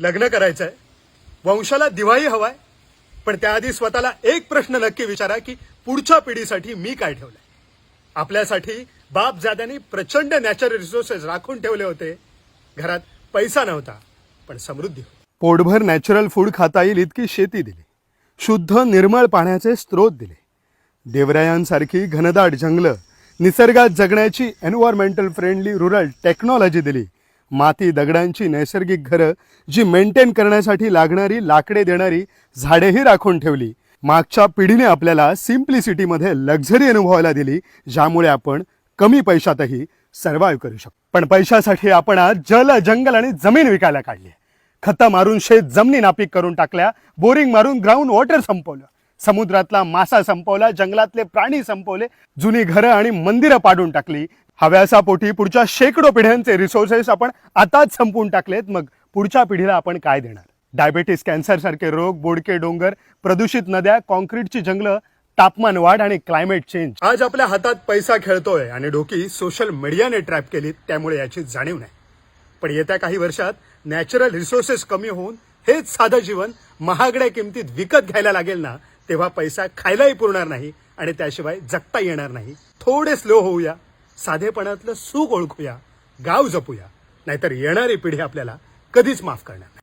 लग्न करायचंय, वंशाला दिवाळी हवाय, पण त्याआधी स्वतःला एक प्रश्न नक्की विचारा की पुढच्या पिढीसाठी मी काय ठेवलंय. आपल्यासाठी बापजाद्यांनी प्रचंड नॅचरल रिसोर्सेस राखून ठेवले होते. घरात पैसा नव्हता, पण समृद्धी होती. पोटभर नॅचरल फूड खाता येईल इतकी शेती दिली, शुद्ध निर्मळ पाण्याचे स्रोत दिले, देवरायांसारखी घनदाट जंगलं, निसर्गात जगण्याची एन्व्हायरमेंटल फ्रेंडली रुरल टेक्नॉलॉजी दिली, माती दगडांची नैसर्गिक घरं जी मेंटेन करण्यासाठी लागणारी लाकडे देणारी झाडेही राखून ठेवली. मागच्या पिढीने आपल्याला सिम्प्लिसिटीमध्ये लक्झरी अनुभवायला दिली, ज्यामुळे आपण कमी पैशातही सर्व्हाइव्ह करू शकतो. पण पैशासाठी आपण आज जल, जंगल आणि जमीन विकायला काढली. खतं मारून शेत जमिनी नापीक करून टाकल्या, बोरिंग मारून ग्राउंड वॉटर संपवलं, समुद्रातला मासा संपवला, जंगलातले प्राणी संपवले, जुनी घरं आणि मंदिरं पाडून टाकली. हव्यासापोटी पुढच्या शेकडो पिढ्यांचे रिसोर्सेस आपण आताच संपवून टाकलेत. मग पुढच्या पिढीला आपण काय देणार? डायबेटीस, कॅन्सर सारखे रोग, बोडके डोंगर, प्रदूषित नद्या, कॉन्क्रीटची जंगलं, तापमान वाढ आणि क्लायमेट चेंज. आज आपल्या हातात पैसा खेळतोय आणि डोकी सोशल मीडियाने ट्रॅप केली, त्यामुळे याची जाणीव नाही. पण येत्या काही वर्षात नॅचरल रिसोर्सेस कमी होऊन हेच साधं जीवन महागड्या किमतीत विकत घ्यायला लागेल ना, तेव्हा पैसा खायलाही पुरणार नाही आणि त्याशिवाय जगता येणार नाही. थोडे स्लो होऊया, साधेपणातलं सुख ओळखूया, गाव जपूया, नाहीतर येणारी पिढी आपल्याला कधीच माफ करणार नाही.